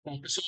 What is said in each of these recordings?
Bom, pessoal,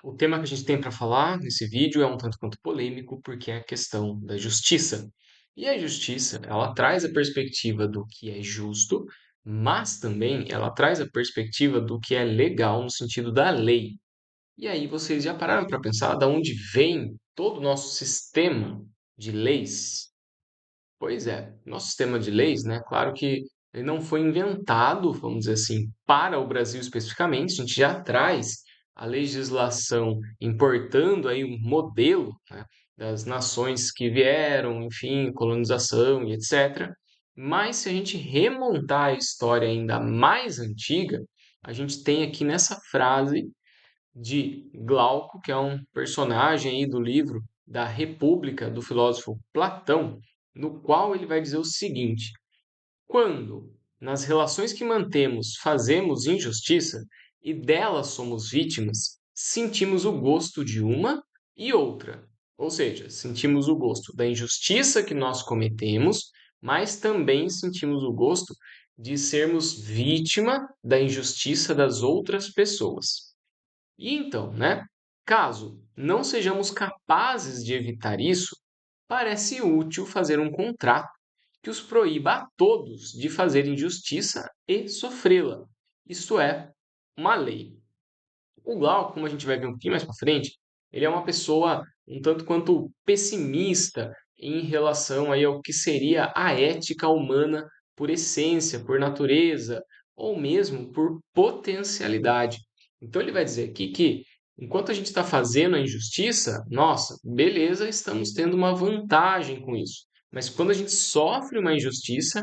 o tema que a gente tem para falar nesse vídeo é um tanto quanto polêmico, porque é a questão da justiça. E a justiça, ela traz a perspectiva do que é justo, mas também ela traz a perspectiva do que é legal no sentido da lei. E aí vocês já pararam para pensar de onde vem todo o nosso sistema de leis? Pois é, nosso sistema de leis, né? Claro que ele não foi inventado, vamos dizer assim, para o Brasil especificamente. A gente já traz a legislação importando aí um modelo, né, das nações que vieram, enfim, colonização e etc. Mas se a gente remontar a história ainda mais antiga, a gente tem aqui nessa frase de Glauco, que é um personagem aí do livro da República, do filósofo Platão, no qual ele vai dizer o seguinte: quando nas relações que mantemos fazemos injustiça e delas somos vítimas, sentimos o gosto de uma e outra. Ou seja, sentimos o gosto da injustiça que nós cometemos, mas também sentimos o gosto de sermos vítima da injustiça das outras pessoas. E então, né? Caso não sejamos capazes de evitar isso, parece útil fazer um contrato que os proíba a todos de fazer injustiça e sofrê-la. Isto é, uma lei. O Glauco, como a gente vai ver um pouquinho mais para frente, ele é uma pessoa um tanto quanto pessimista em relação aí ao que seria a ética humana por essência, por natureza, ou mesmo por potencialidade. Então ele vai dizer aqui que enquanto a gente está fazendo a injustiça, nossa, beleza, estamos tendo uma vantagem com isso. Mas quando a gente sofre uma injustiça,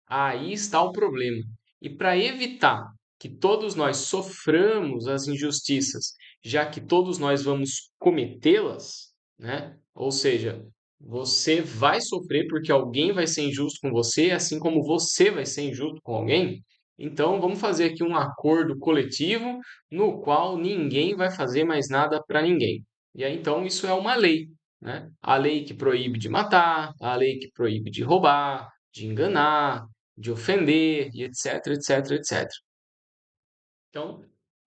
aí está o problema. E para evitar que todos nós soframos as injustiças, já que todos nós vamos cometê-las, né? Ou seja, você vai sofrer porque alguém vai ser injusto com você, assim como você vai ser injusto com alguém. Então, vamos fazer aqui um acordo coletivo no qual ninguém vai fazer mais nada para ninguém. E aí, então, isso é uma lei, né? A lei que proíbe de matar, a lei que proíbe de roubar, de enganar, de ofender, e etc, etc, etc. Então,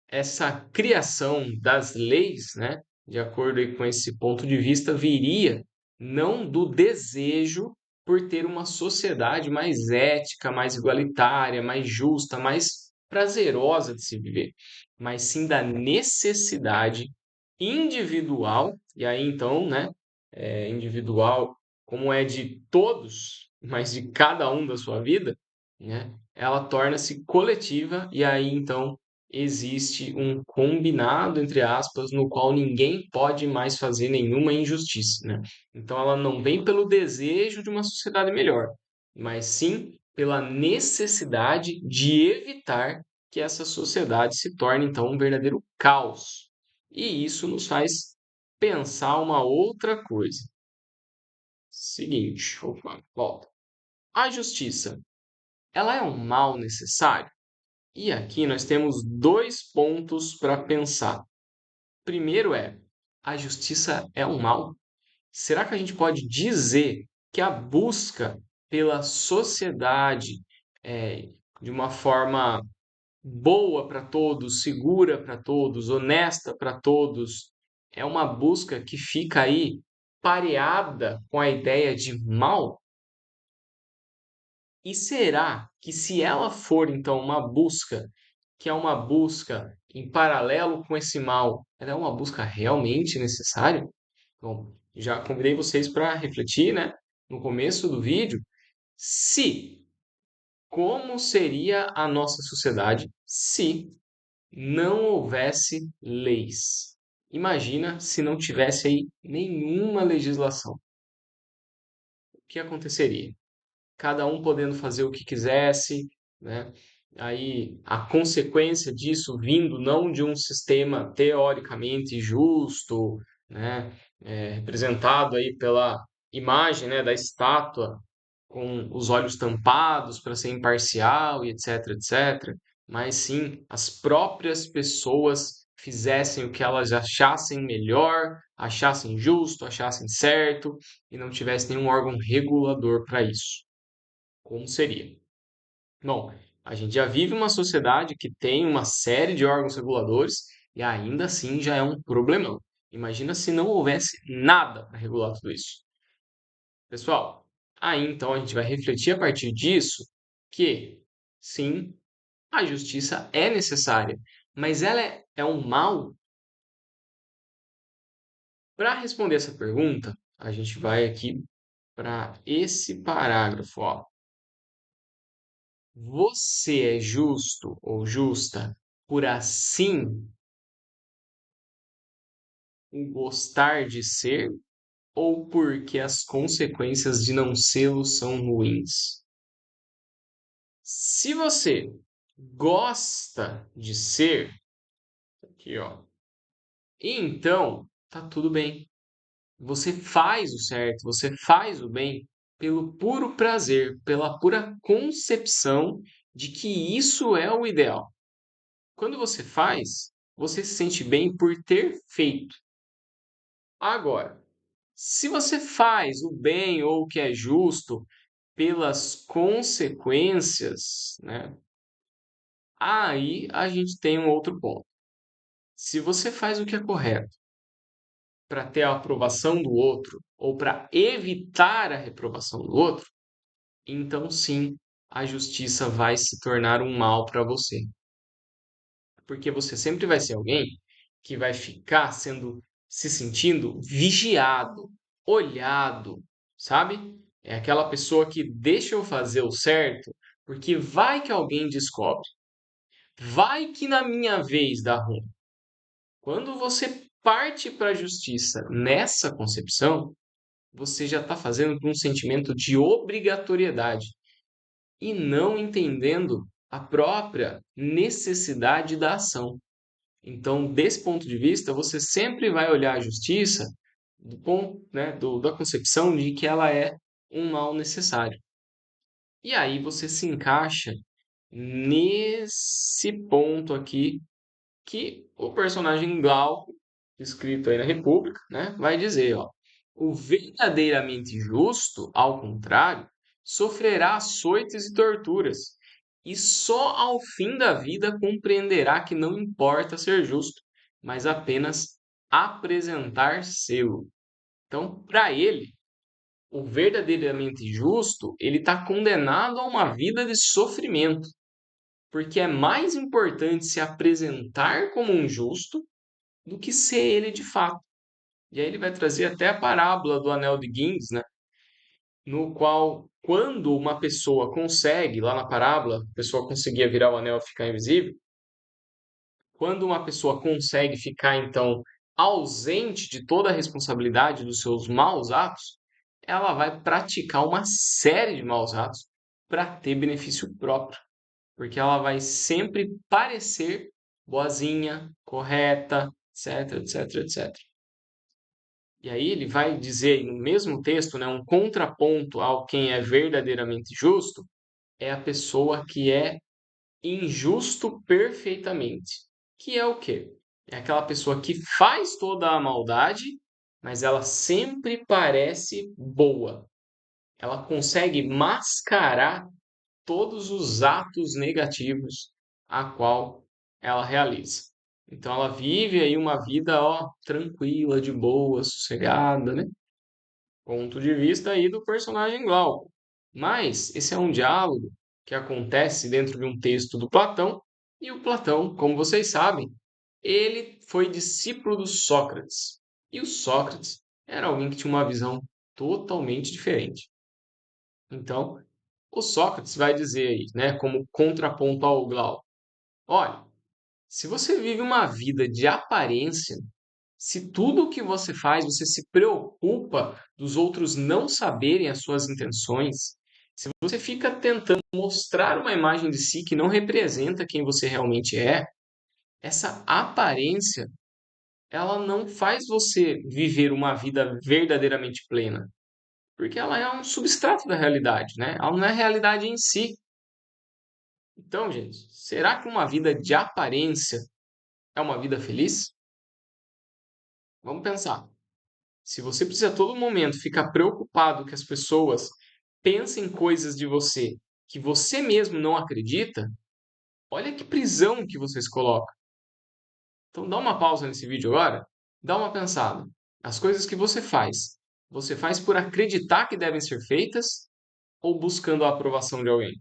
essa criação das leis, né, de acordo aí com esse ponto de vista, viria não do desejo por ter uma sociedade mais ética, mais igualitária, mais justa, mais prazerosa de se viver, mas sim da necessidade individual, e aí então, né, individual como é de todos, mas de cada um da sua vida, né, ela torna-se coletiva e aí então existe um combinado, entre aspas, no qual ninguém pode mais fazer nenhuma injustiça, né? Então ela não vem pelo desejo de uma sociedade melhor, mas sim pela necessidade de evitar que essa sociedade se torne então um verdadeiro caos. E isso nos faz pensar uma outra coisa. Seguinte, opa, volta. A justiça, ela é um mal necessário? E aqui nós temos dois pontos para pensar. Primeiro a justiça é um mal? Será que a gente pode dizer que a busca pela sociedade é, de uma forma boa para todos, segura para todos, honesta para todos, é uma busca que fica aí pareada com a ideia de mal? E será que se ela for então uma busca, que é uma busca em paralelo com esse mal, ela é uma busca realmente necessária? Bom, já convidei vocês para refletir, né, no começo do vídeo, se como seria a nossa sociedade se não houvesse leis. Imagina se não tivesse aí nenhuma legislação. O que aconteceria? Cada um podendo fazer o que quisesse, né? Aí a consequência disso vindo não de um sistema teoricamente justo, né? Representado aí pela imagem, né, da estátua com os olhos tampados para ser imparcial e etc, etc. Mas sim as próprias pessoas fizessem o que elas achassem melhor, achassem justo, achassem certo e não tivesse nenhum órgão regulador para isso. Como seria? Bom, A gente já vive uma sociedade que tem uma série de órgãos reguladores e ainda assim já é um problemão. Imagina se não houvesse nada para regular tudo isso. Pessoal, aí então a gente vai refletir a partir disso que, sim, a justiça é necessária, mas ela é um mal? Para responder essa pergunta, a gente vai aqui para esse parágrafo, ó. Você é justo ou justa por assim o gostar de ser ou porque as consequências de não sê-lo são ruins? Se você gosta de ser, aqui ó, então tá tudo bem. Você faz o certo, você faz o bem pelo puro prazer, pela pura concepção de que isso é o ideal. Quando você faz, você se sente bem por ter feito. Agora, se você faz o bem ou o que é justo pelas consequências, né? Aí a gente tem um outro ponto. Se você faz o que é correto para ter a aprovação do outro ou para evitar a reprovação do outro, então sim, a justiça vai se tornar um mal para você. Porque você sempre vai ser alguém que vai ficar se sentindo vigiado, olhado, sabe? É aquela pessoa que deixa eu fazer o certo, porque vai que alguém descobre, vai que na minha vez dá ruim. Quando você parte para a justiça nessa concepção, você já está fazendo com um sentimento de obrigatoriedade e não entendendo a própria necessidade da ação. Então, desse ponto de vista, você sempre vai olhar a justiça do ponto, né, da concepção de que ela é um mal necessário. E aí você se encaixa nesse ponto aqui que o personagem Glauco, escrito aí na República, né, vai dizer, ó, o verdadeiramente justo, ao contrário, sofrerá açoites e torturas, e só ao fim da vida compreenderá que não importa ser justo, mas apenas apresentar selo. Então, para ele, o verdadeiramente justo, ele está condenado a uma vida de sofrimento, porque é mais importante se apresentar como um justo do que ser ele de fato. E aí ele vai trazer até a parábola do anel de Guinness, né? No qual, quando uma pessoa consegue, lá na parábola, a pessoa conseguia virar o anel e ficar invisível, quando uma pessoa consegue ficar, então, ausente de toda a responsabilidade dos seus maus atos, ela vai praticar uma série de maus atos para ter benefício próprio, porque ela vai sempre parecer boazinha, correta, etc, etc, etc. E aí ele vai dizer no mesmo texto, né, um contraponto ao quem é verdadeiramente justo é a pessoa que é injusto perfeitamente. Que é o quê? É aquela pessoa que faz toda a maldade, mas ela sempre parece boa. Ela consegue mascarar todos os atos negativos a qual ela realiza. Então ela vive aí uma vida, ó, tranquila, de boa, sossegada, né? Ponto de vista aí do personagem Glauco. Mas esse é um diálogo que acontece dentro de um texto do Platão, e o Platão, como vocês sabem, ele foi discípulo do Sócrates. E o Sócrates era alguém que tinha uma visão totalmente diferente. Então, o Sócrates vai dizer aí, né, como contraponto ao Glauco, olha, se você vive uma vida de aparência, se tudo o que você faz, você se preocupa dos outros não saberem as suas intenções, se você fica tentando mostrar uma imagem de si que não representa quem você realmente é, essa aparência, ela não faz você viver uma vida verdadeiramente plena, porque ela é um substrato da realidade, né? Ela não é a realidade em si. Então, gente, será que uma vida de aparência é uma vida feliz? Vamos pensar. Se você precisa a todo momento ficar preocupado que as pessoas pensem coisas de você que você mesmo não acredita, olha que prisão que você se coloca. Então dá uma pausa nesse vídeo agora, dá uma pensada. As coisas que você faz por acreditar que devem ser feitas ou buscando a aprovação de alguém?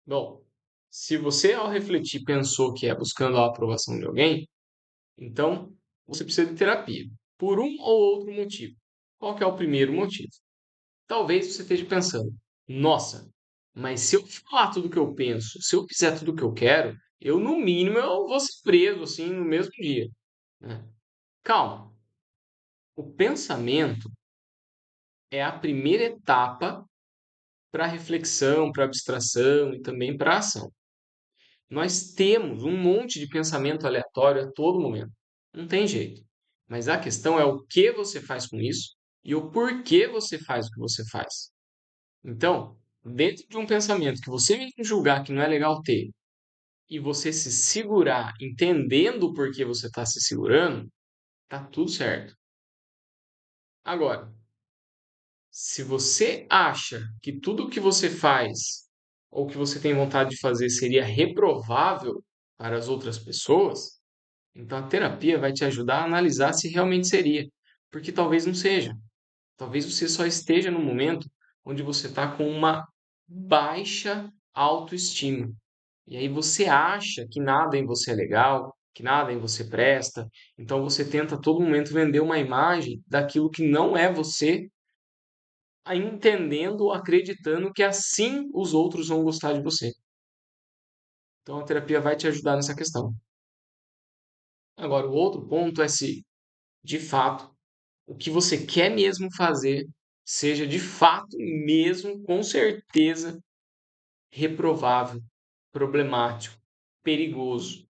Bom, se você ao refletir pensou que é buscando a aprovação de alguém, então você precisa de terapia, por um ou outro motivo. Qual que é o primeiro motivo? Talvez você esteja pensando: nossa, mas se eu falar tudo o que eu penso, se eu fizer tudo o que eu quero, eu no mínimo eu vou ser preso assim no mesmo dia, né? Calma. O pensamento é a primeira etapa para reflexão, para abstração e também para ação. Nós temos um monte de pensamento aleatório a todo momento. Não tem jeito. Mas a questão é o que você faz com isso e o porquê você faz o que você faz. Então, dentro de um pensamento que você mesmo julgar que não é legal ter e você se segurar entendendo o porquê você está se segurando, tá tudo certo. Agora, se você acha que tudo o que você faz ou que você tem vontade de fazer seria reprovável para as outras pessoas, então a terapia vai te ajudar a analisar se realmente seria, porque talvez não seja. Talvez você só esteja no momento onde você está com uma baixa autoestima. E aí você acha que nada em você é legal, que nada em você presta. Então você tenta a todo momento vender uma imagem daquilo que não é você, entendendo, acreditando que assim os outros vão gostar de você. Então a terapia vai te ajudar nessa questão. Agora, o outro ponto é se, de fato, o que você quer mesmo fazer seja de fato mesmo, com certeza, reprovável, problemático, perigoso.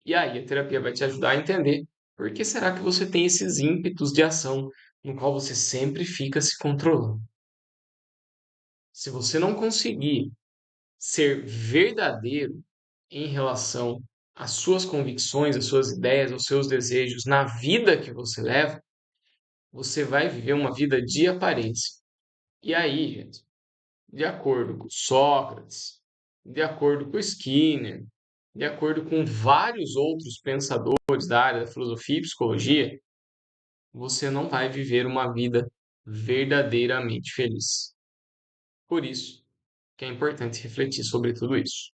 E aí a terapia vai te ajudar a entender por que será que você tem esses ímpetos de ação no qual você sempre fica se controlando. Se você não conseguir ser verdadeiro em relação às suas convicções, às suas ideias, aos seus desejos na vida que você leva, você vai viver uma vida de aparência. E aí, gente, de acordo com Sócrates, de acordo com Skinner, de acordo com vários outros pensadores da área da filosofia e psicologia, você não vai viver uma vida verdadeiramente feliz. Por isso que é importante refletir sobre tudo isso.